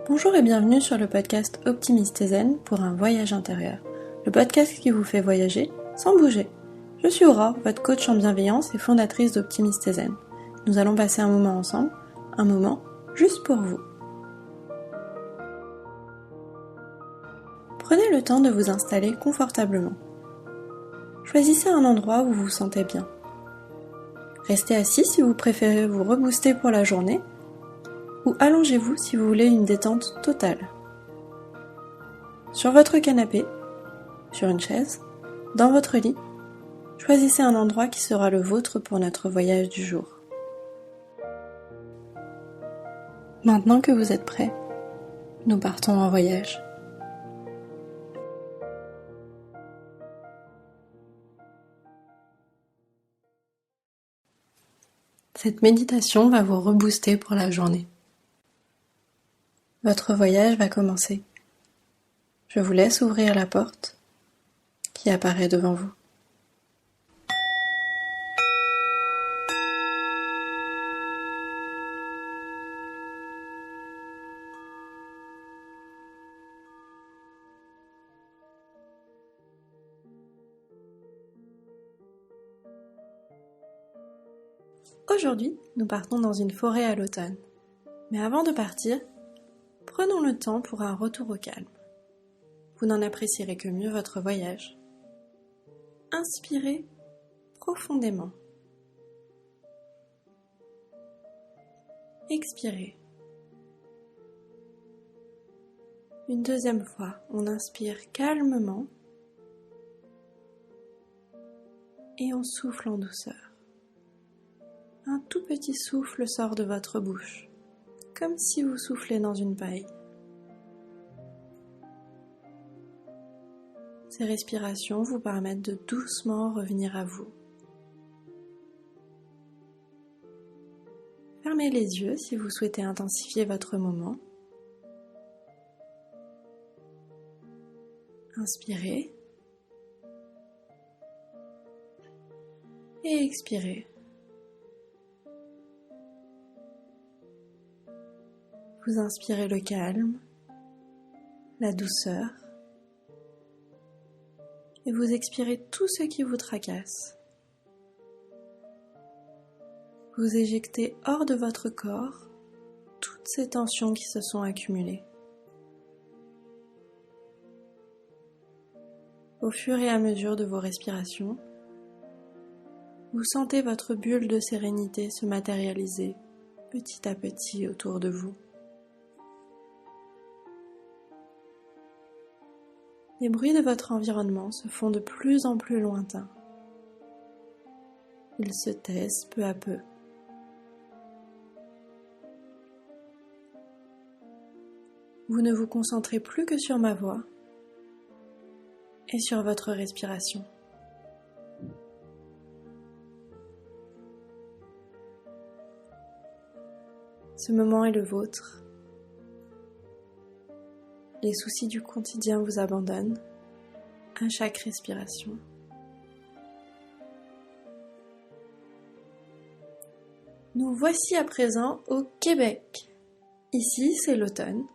Bonjour et bienvenue sur le podcast Optimiste et Zen pour un voyage intérieur. Le podcast qui vous fait voyager sans bouger. Je suis Aurore, votre coach en bienveillance et fondatrice d'Optimiste et Zen. Nous allons passer un moment ensemble, un moment juste pour vous. Prenez le temps de vous installer confortablement. Choisissez un endroit où vous vous sentez bien. Restez assis si vous préférez vous rebooster pour la journée ou allongez-vous si vous voulez une détente totale. Sur votre canapé, sur une chaise, dans votre lit, choisissez un endroit qui sera le vôtre pour notre voyage du jour. Maintenant que vous êtes prêts, nous partons en voyage. Cette méditation va vous rebooster pour la journée. Votre voyage va commencer. Je vous laisse ouvrir la porte qui apparaît devant vous. Aujourd'hui, nous partons dans une forêt à l'automne. Mais avant de partir, prenons le temps pour un retour au calme. Vous n'en apprécierez que mieux votre voyage. Inspirez profondément. Expirez. Une deuxième fois, on inspire calmement et on souffle en douceur. Un tout petit souffle sort de votre bouche, comme si vous soufflez dans une paille. Ces respirations vous permettent de doucement revenir à vous. Fermez les yeux si vous souhaitez intensifier votre moment. Inspirez et expirez. Vous inspirez le calme, la douceur, et vous expirez tout ce qui vous tracasse. Vous éjectez hors de votre corps toutes ces tensions qui se sont accumulées. Au fur et à mesure de vos respirations, vous sentez votre bulle de sérénité se matérialiser petit à petit autour de vous. Les bruits de votre environnement se font de plus en plus lointains. Ils se taisent peu à peu. Vous ne vous concentrez plus que sur ma voix et sur votre respiration. Ce moment est le vôtre. Les soucis du quotidien vous abandonnent à chaque respiration. Nous voici à présent au Québec. Ici, c'est l'automne.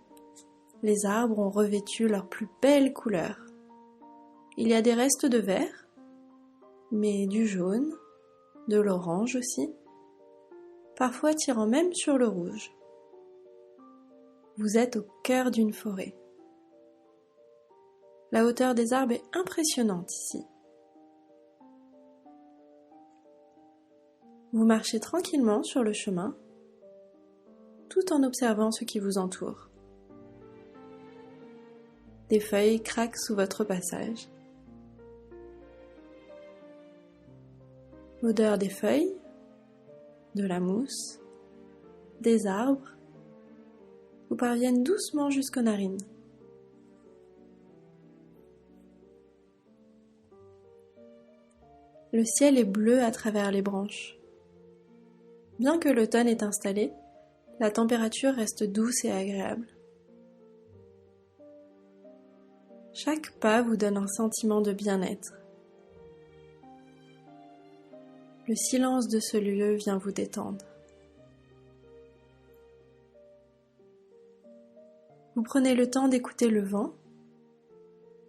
Les arbres ont revêtu leurs plus belles couleurs. Il y a des restes de vert, mais du jaune, de l'orange aussi, parfois tirant même sur le rouge. Vous êtes au cœur d'une forêt. La hauteur des arbres est impressionnante ici. Vous marchez tranquillement sur le chemin, tout en observant ce qui vous entoure. Des feuilles craquent sous votre passage. L'odeur des feuilles, de la mousse, des arbres vous parviennent doucement jusqu'aux narines. Le ciel est bleu à travers les branches. Bien que l'automne est installé, la température reste douce et agréable. Chaque pas vous donne un sentiment de bien-être. Le silence de ce lieu vient vous détendre. Vous prenez le temps d'écouter le vent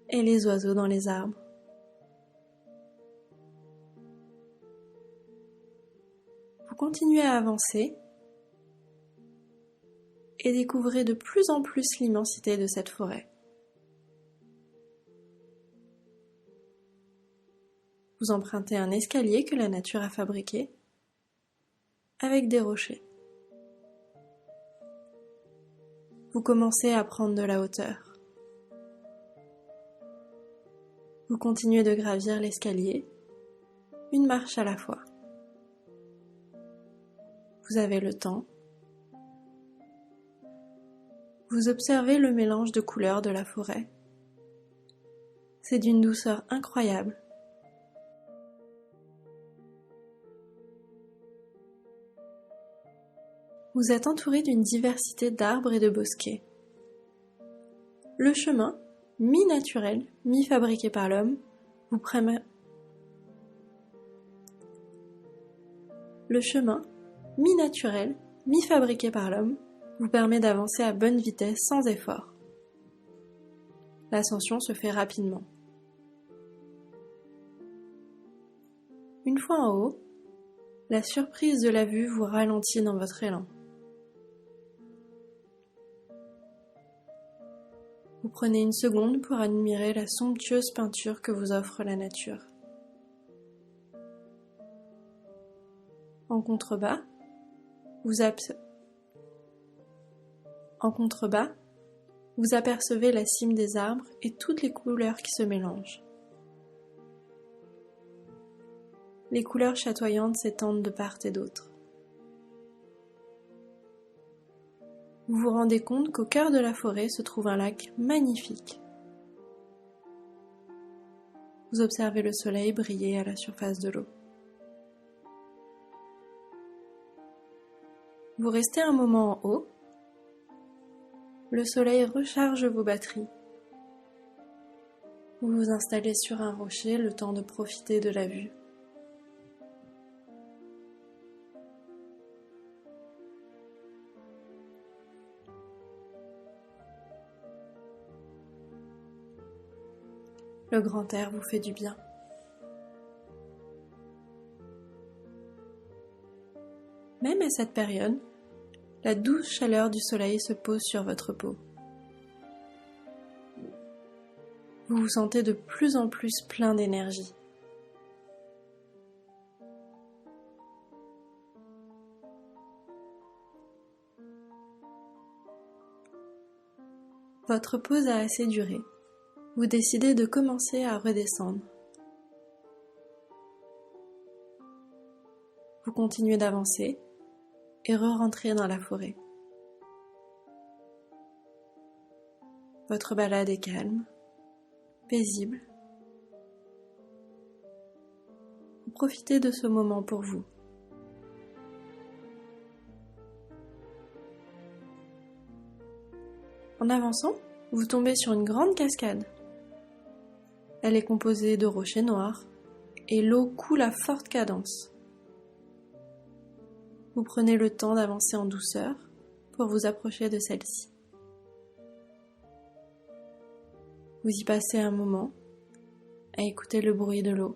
et les oiseaux dans les arbres. Vous continuez à avancer et découvrez de plus en plus l'immensité de cette forêt. Vous empruntez un escalier que la nature a fabriqué avec des rochers. Vous commencez à prendre de la hauteur. Vous continuez de gravir l'escalier, une marche à la fois. Vous avez le temps. Vous observez le mélange de couleurs de la forêt. C'est d'une douceur incroyable. Vous êtes entouré d'une diversité d'arbres et de bosquets. Le chemin, mi-naturel, mi-fabriqué par l'homme, vous permet... Le chemin, mi-naturel, mi-fabriqué par l'homme, vous permet d'avancer à bonne vitesse sans effort. L'ascension se fait rapidement. Une fois en haut, la surprise de la vue vous ralentit dans votre élan. Vous prenez une seconde pour admirer la somptueuse peinture que vous offre la nature. En contrebas, vous apercevez la cime des arbres et toutes les couleurs qui se mélangent. Les couleurs chatoyantes s'étendent de part et d'autre. Vous vous rendez compte qu'au cœur de la forêt se trouve un lac magnifique. Vous observez le soleil briller à la surface de l'eau. Vous restez un moment en haut. Le soleil recharge vos batteries. Vous vous installez sur un rocher le temps de profiter de la vue. Le grand air vous fait du bien. Même à cette période, la douce chaleur du soleil se pose sur votre peau. Vous vous sentez de plus en plus plein d'énergie. Votre pause a assez duré. Vous décidez de commencer à redescendre. Vous continuez d'avancer et re-rentrez dans la forêt. Votre balade est calme, paisible. Vous profitez de ce moment pour vous. En avançant, vous tombez sur une grande cascade. Elle est composée de rochers noirs et l'eau coule à forte cadence. Vous prenez le temps d'avancer en douceur pour vous approcher de celle-ci. Vous y passez un moment à écouter le bruit de l'eau.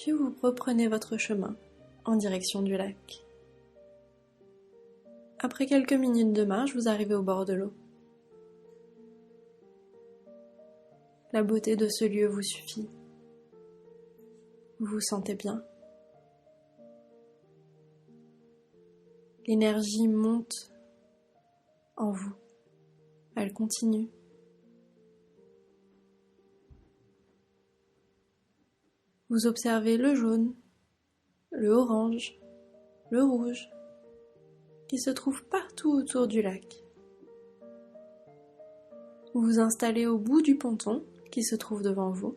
Puis vous reprenez votre chemin en direction du lac. Après quelques minutes de marche, vous arrivez au bord de l'eau. La beauté de ce lieu vous suffit. Vous vous sentez bien. L'énergie monte en vous. Elle continue. Vous observez le jaune, le orange, le rouge, qui se trouvent partout autour du lac. Vous vous installez au bout du ponton qui se trouve devant vous.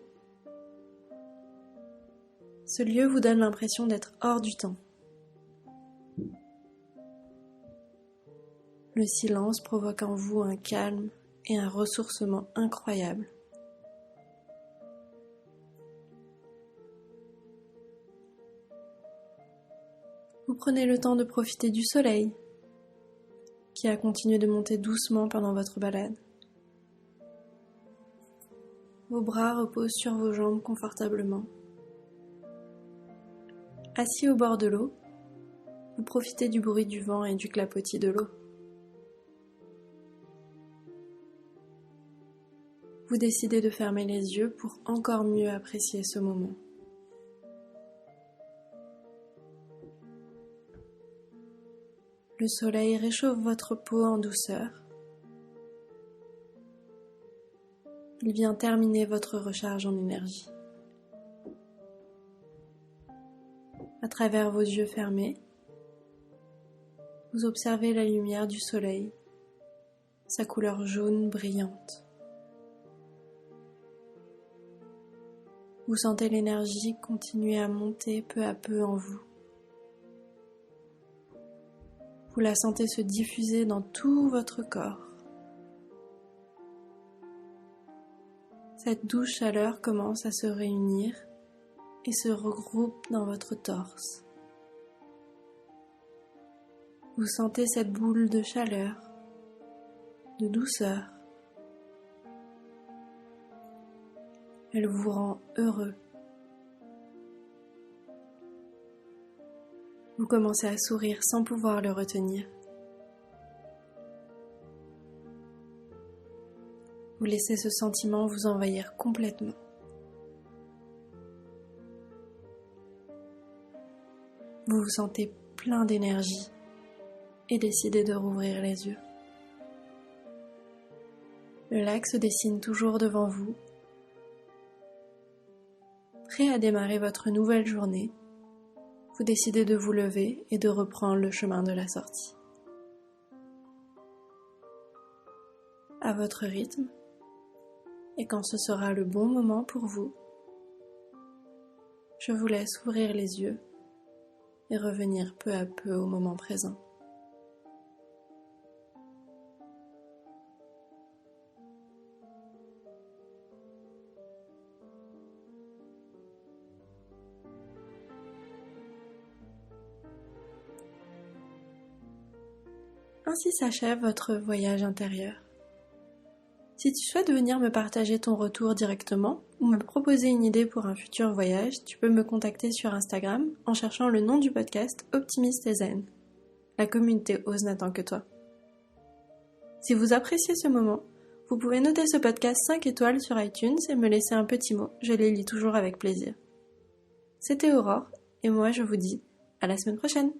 Ce lieu vous donne l'impression d'être hors du temps. Le silence provoque en vous un calme et un ressourcement incroyable. Vous prenez le temps de profiter du soleil qui a continué de monter doucement pendant votre balade. Vos bras reposent sur vos jambes confortablement. Assis au bord de l'eau, vous profitez du bruit du vent et du clapotis de l'eau. Vous décidez de fermer les yeux pour encore mieux apprécier ce moment. Le soleil réchauffe votre peau en douceur. Il vient terminer votre recharge en énergie. À travers vos yeux fermés, vous observez la lumière du soleil, sa couleur jaune brillante. Vous sentez l'énergie continuer à monter peu à peu en vous. Vous la sentez se diffuser dans tout votre corps. Cette douce chaleur commence à se réunir et se regroupe dans votre torse. Vous sentez cette boule de chaleur, de douceur. Elle vous rend heureux. Vous commencez à sourire sans pouvoir le retenir. Vous laissez ce sentiment vous envahir complètement. Vous vous sentez plein d'énergie et décidez de rouvrir les yeux. Le lac se dessine toujours devant vous, prêt à démarrer votre nouvelle journée. Vous décidez de vous lever et de reprendre le chemin de la sortie. À votre rythme, et quand ce sera le bon moment pour vous, je vous laisse ouvrir les yeux et revenir peu à peu au moment présent. Ainsi s'achève votre voyage intérieur. Si tu souhaites venir me partager ton retour directement ou me proposer une idée pour un futur voyage, tu peux me contacter sur Instagram en cherchant le nom du podcast Optimiste et Zen. La communauté Ose n'attend que toi. Si vous appréciez ce moment, vous pouvez noter ce podcast 5 étoiles sur iTunes et me laisser un petit mot, je les lis toujours avec plaisir. C'était Aurore et moi je vous dis à la semaine prochaine.